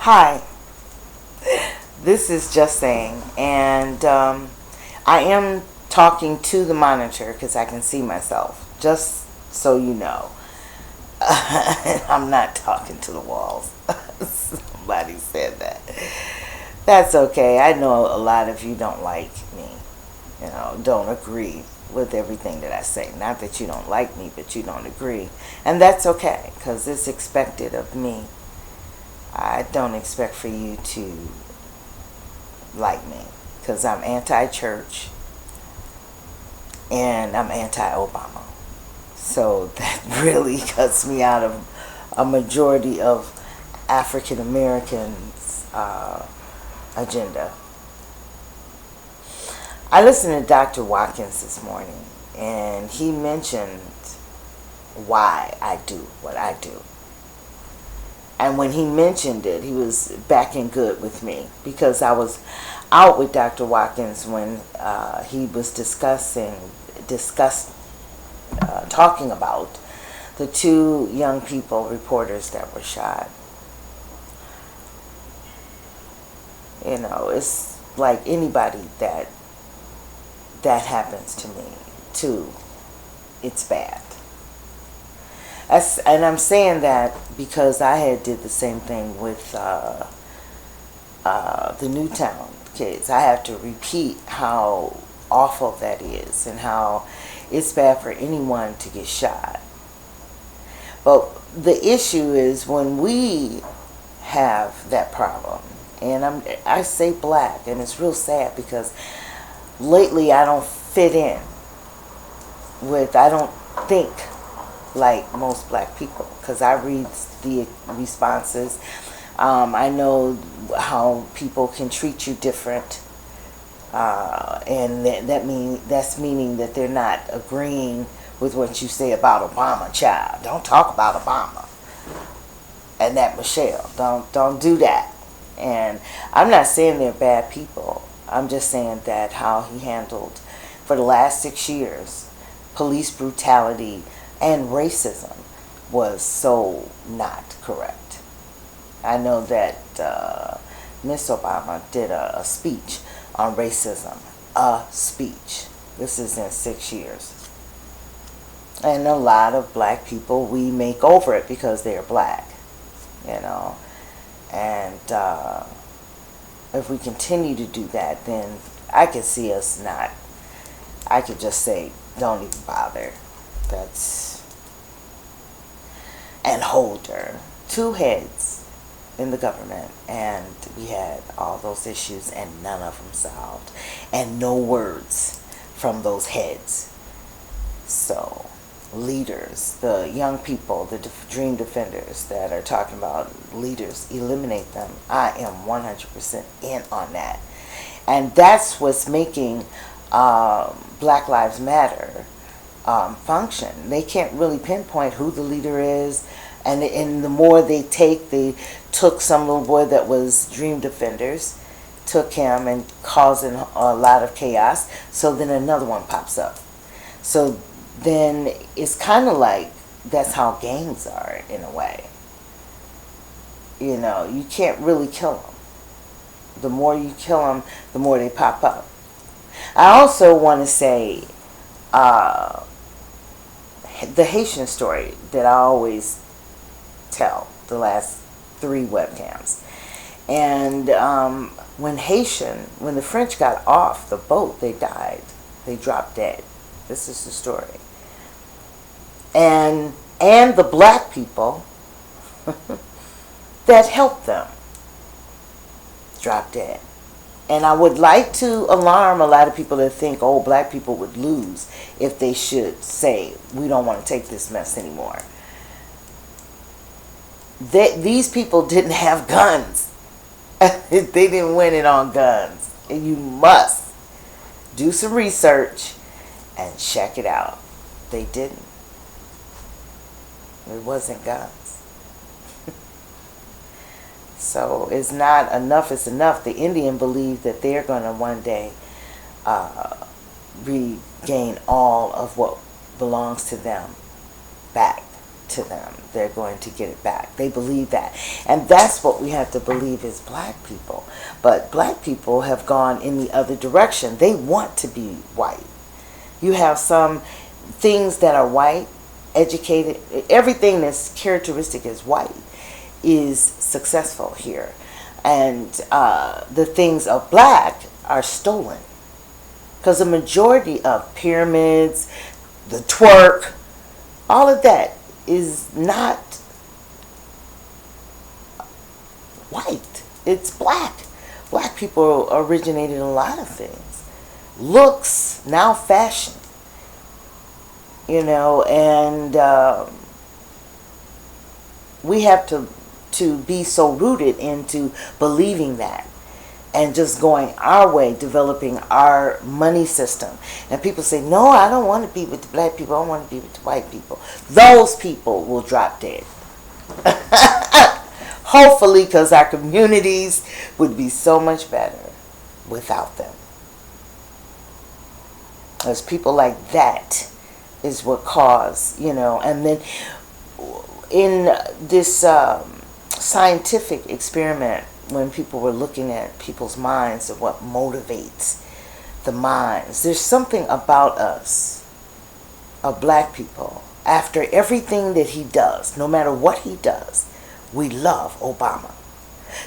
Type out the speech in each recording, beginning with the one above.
Hi, this is Just Saying, and I am talking to the monitor because I can see myself, just so you know. I'm not talking to the walls. Somebody said that. That's okay. I know a lot of you don't like me, don't agree with everything that I say. Not that you don't like me, but you don't agree. And that's okay because it's expected of me. I don't expect for you to like me because I'm anti-church and I'm anti-Obama. So that really cuts me out of a majority of African Americans' agenda. I listened to Dr. Watkins this morning, and he mentioned why I do what I do. And when he mentioned it, he was back in good with me because I was out with Dr. Watkins when he was talking about the two young people, reporters that were shot. It's like anybody that happens to me, too, it's bad. And I'm saying that because I had did the same thing with the Newtown kids. I have to repeat how awful that is and how it's bad for anyone to get shot. But the issue is when we have that problem, and I say black, and it's real sad because lately I don't fit in I don't think like most black people because I read the responses. I know how people can treat you different, and that's meaning that they're not agreeing with what you say about Obama. Child, don't talk about Obama and that Michelle. Don't do that. And I'm not saying they're bad people. I'm just saying that how he handled for the last 6 years police brutality and racism was so not correct. I know that Miss Obama did a speech on racism. A speech. This is in 6 years. And a lot of black people, we make over it because they're black. And if we continue to do that, then I could see us not. I could just say, don't even bother. And Holder, two heads in the government, and we had all those issues and none of them solved, and no words from those heads. So leaders, the young people, the dream defenders that are talking about leaders, eliminate them. I am 100% in on that, and that's what's making Black Lives Matter function. They can't really pinpoint who the leader is, and the more they took some little boy that was dream defenders, took him and causing a lot of chaos, so then another one pops up. So then it's kind of like that's how gangs are in a way. You can't really kill them. The more you kill them, the more they pop up. I also want to say the Haitian story that I always tell, the last 3 webcams. And when the French got off the boat, they died. They dropped dead. This is the story. And the black people that helped them dropped dead. And I would like to alarm a lot of people that think, oh, black people would lose if they should say, we don't want to take this mess anymore. These people didn't have guns. They didn't win it on guns. And you must do some research and check it out. They didn't. It wasn't guns. So it's not enough is enough. The Indian believe that they're going to one day regain all of what belongs to them back to them, they're going to get it back. They believe that. And that's what we have to believe as black people. But black people have gone in the other direction. They want to be white. You have some things that are white, educated, everything that's characteristic as white is successful here. And the things of black are stolen. Because the majority of pyramids, the twerk, all of that is not white. It's black. Black people originated a lot of things. Looks, now fashion. You know, and we have to be so rooted into believing that. And just going our way, developing our money system. And people say, no, I don't want to be with the black people. I want to be with the white people. Those people will drop dead. Hopefully, because our communities would be so much better without them. Because people like that is what cause, you know. And then in this scientific experiment, when people were looking at people's minds and what motivates the minds, there's something about us, of black people, after everything that he does, no matter what he does, we love Obama.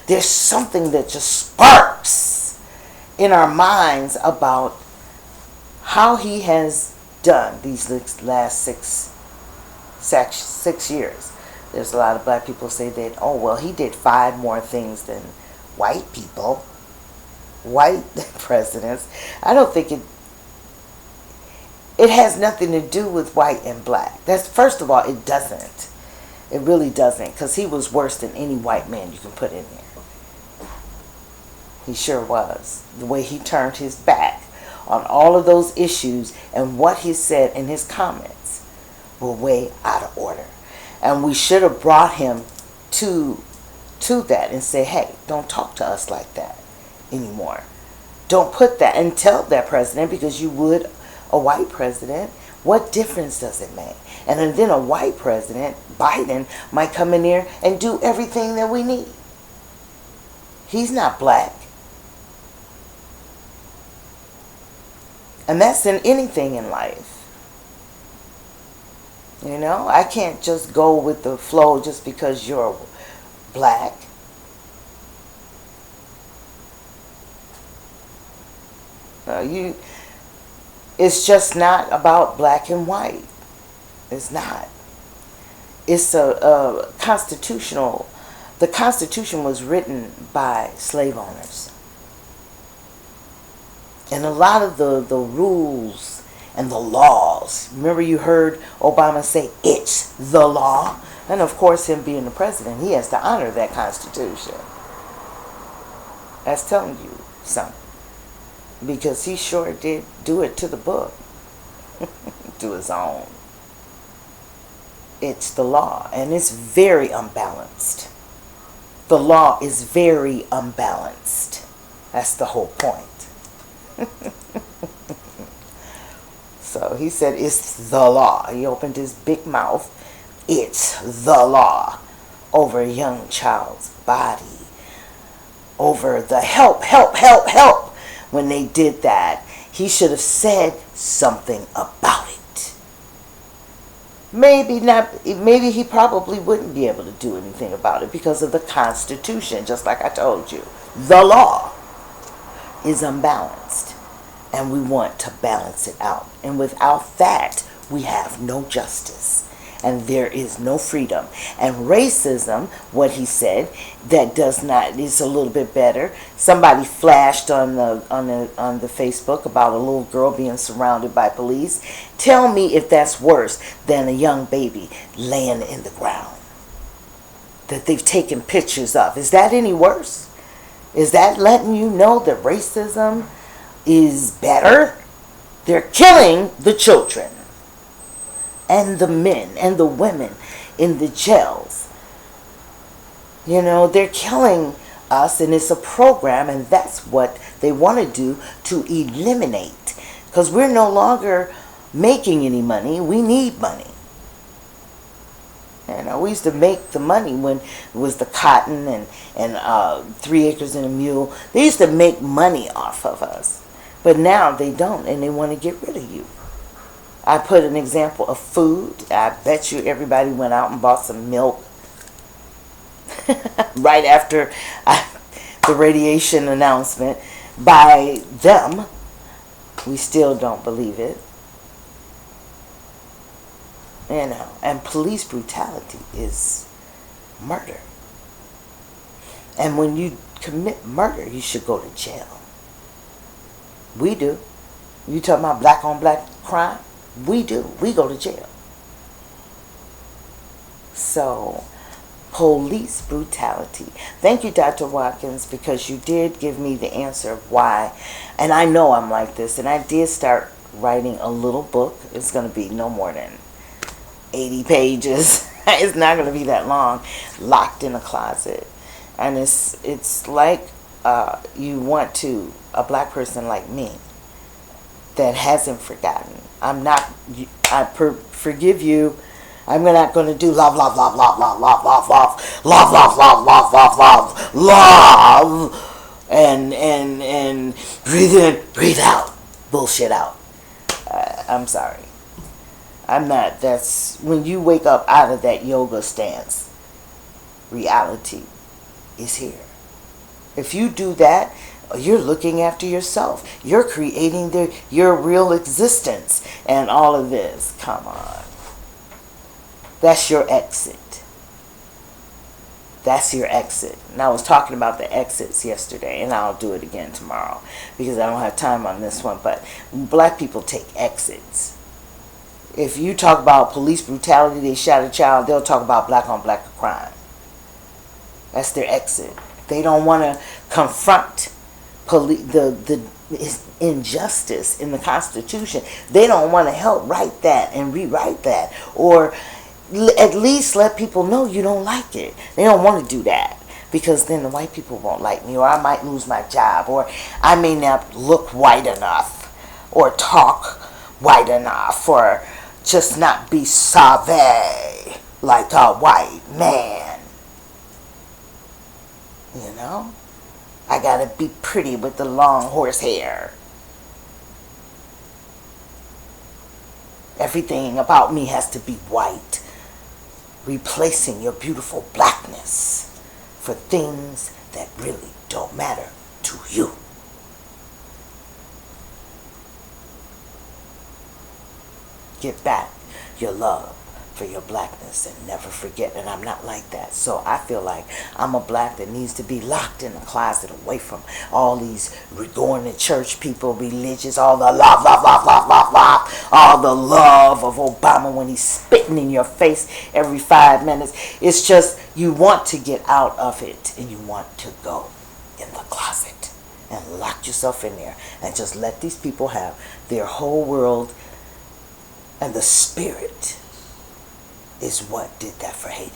There's something that just sparks in our minds about how he has done these last six years. There's a lot of black people say that, oh, well, he did 5 more things than white people, white presidents. I don't think it has nothing to do with white and black. That's, first of all, it doesn't. It really doesn't, because he was worse than any white man you can put in there. He sure was. The way he turned his back on all of those issues and what he said in his comments were way out of order. And we should have brought him to that and say, hey, don't talk to us like that anymore. Don't put that, and tell that president, because you would, a white president, what difference does it make? And then a white president, Biden, might come in there and do everything that we need. He's not black. And that's in anything in life. You know, I can't just go with the flow just because you're black. It's just not about black and white. It's not. It's a constitutional. The Constitution was written by slave owners. And a lot of the rules and the laws. Remember, you heard Obama say, it's the law. And of course, him being the president, he has to honor that Constitution. That's telling you something. Because he sure did do it to the book. To his own. It's the law. And it's very unbalanced. The law is very unbalanced. That's the whole point. So he said, it's the law. He opened his big mouth. It's the law. Over a young child's body. Over the help. When they did that, he should have said something about it. Maybe not. Maybe he probably wouldn't be able to do anything about it because of the Constitution, just like I told you. The law is unbalanced. And we want to balance it out. And without that, we have no justice. And there is no freedom. And racism, what he said, that does not, is a little bit better. Somebody flashed on the Facebook about a little girl being surrounded by police. Tell me if that's worse than a young baby laying in the ground that they've taken pictures of. Is that any worse? Is that letting you know that racism is better? They're killing the children and the men and the women in the jails. You know, they're killing us, and it's a program, and that's what they want to do to eliminate, because we're no longer making any money. We need money. We used to make the money when it was the cotton and 3 acres and a mule. They used to make money off of us. But now they don't, and they want to get rid of you. I put an example of food. I bet you everybody went out and bought some milk right after the radiation announcement by them. We still don't believe it. And police brutality is murder. And when you commit murder, you should go to jail. We do. You talking about black on black crime? We do. We go to jail. So, police brutality. Thank you, Dr. Watkins, because you did give me the answer of why. And I know I'm like this. And I did start writing a little book. It's going to be no more than 80 pages. It's not going to be that long. Locked in a closet. And it's like you want to, a black person like me that hasn't forgotten. Forgive you. I'm not going to do love, love, love, love, love, love, love, love, love, love, love, love, love, love, love, and breathe in, breathe out, bullshit out. I'm sorry. I'm not. That's when you wake up out of that yoga stance. Reality is here. If you do that, you're looking after yourself. You're creating your real existence and all of this. Come on. That's your exit. That's your exit. And I was talking about the exits yesterday, and I'll do it again tomorrow because I don't have time on this one. But black people take exits. If you talk about police brutality, they shot a child, they'll talk about black on black crime. That's their exit. They don't want to confront the injustice in the Constitution. They don't want to help write that and rewrite that, or at least let people know you don't like it. They don't want to do that because then the white people won't like me, or I might lose my job, or I may not look white enough, or talk white enough, or just not be savvy like a white man. You know? I gotta be pretty with the long horse hair. Everything about me has to be white, replacing your beautiful blackness for things that really don't matter to you. Get back your love for your blackness and never forget. And I'm not like that. So I feel like I'm a black that needs to be locked in a closet away from all these going to church people, religious, all the love, love, love, love, love, love, all the love of Obama when he's spitting in your face every 5 minutes. It's just you want to get out of it and you want to go in the closet and lock yourself in there and just let these people have their whole world. And the spirit is what did that for Haiti.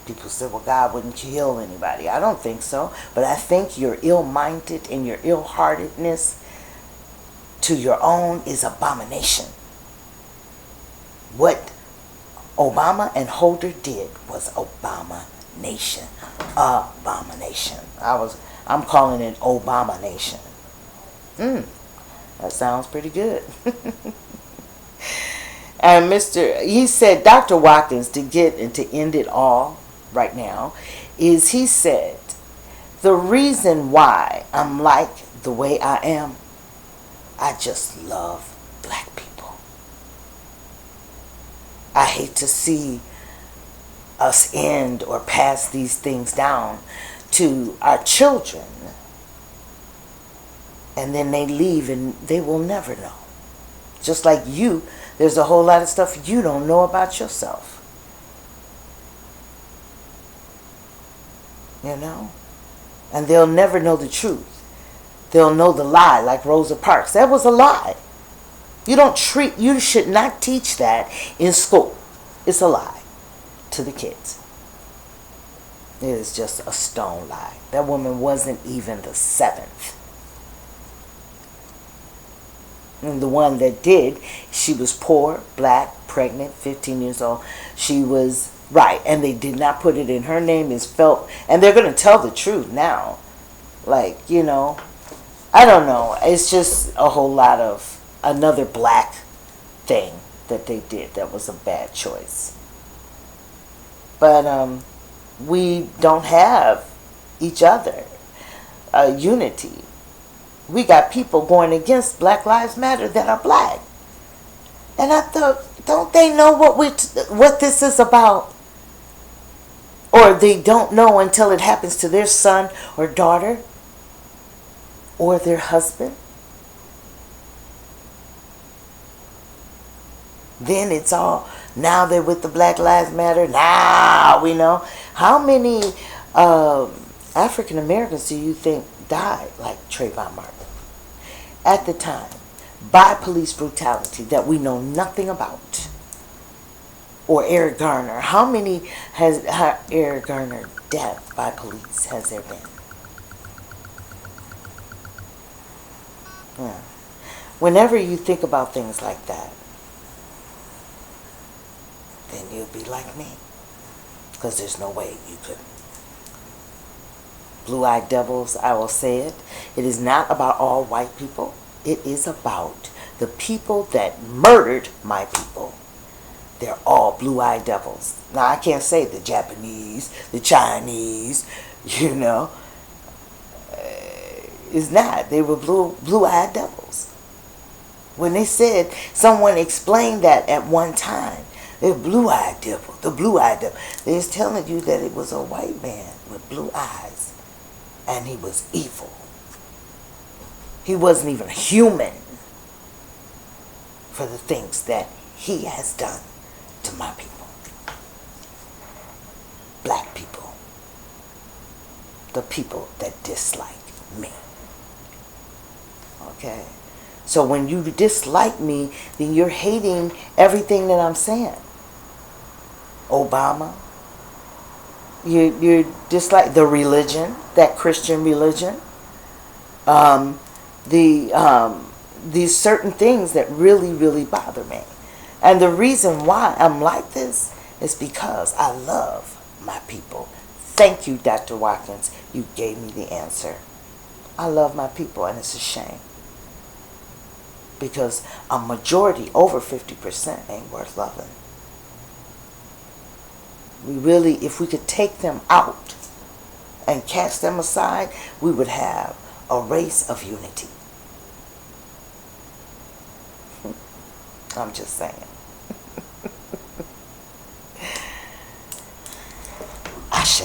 People say, well, God wouldn't kill anybody. I don't think so. But I think your ill-minded and your ill-heartedness to your own is abomination. What Obama and Holder did was Obamanation. Abomination. I'm calling it Obamanation. That sounds pretty good. And he said, Dr. Watkins, to get and to end it all right now, is he said, the reason why I'm like the way I am, I just love black people. I hate to see us end or pass these things down to our children. And then they leave and they will never know. Just like you, there's a whole lot of stuff you don't know about yourself. You know? And they'll never know the truth. They'll know the lie, like Rosa Parks. That was a lie. You should not teach that in school. It's a lie to the kids. It is just a stone lie. That woman wasn't even the 7th. And the one that did, she was poor, black, pregnant, 15 years old. She was right, and they did not put it in her name. It's felt, and they're going to tell the truth now. Like, I don't know. It's just a whole lot of another black thing that they did that was a bad choice. But we don't have each other, unity. We got people going against Black Lives Matter that are black. And I thought, don't they know what this is about? Or they don't know until it happens to their son or daughter or their husband? Then it's all, now they're with the Black Lives Matter. Now we know. How many African Americans do you think died like Trayvon Martin at the time by police brutality that we know nothing about? Or Eric Garner. How many has Eric Garner death by police has there been? Yeah. Whenever you think about things like that, then you'll be like me. Because there's no way you could. Blue-eyed devils, I will say it. It is not about all white people. It is about the people that murdered my people. They're all blue-eyed devils. Now, I can't say the Japanese, the Chinese, It's not. They were blue-eyed devils. When they said, someone explained that at one time, the blue-eyed devil, the blue-eyed devil. They was telling you that it was a white man with blue eyes, and he was evil. He wasn't even human for the things that he has done to my people. Black people. The people that dislike me. Okay? So when you dislike me, then you're hating everything that I'm saying. Obama. You dislike the religion, that Christian religion. These certain things that really, really bother me. And the reason why I'm like this is because I love my people. Thank you, Dr. Watkins. You gave me the answer. I love my people, and it's a shame. Because a majority, over 50%, ain't worth loving. We really, if we could take them out and cast them aside, we would have a race of unity. I'm just saying. Ashe.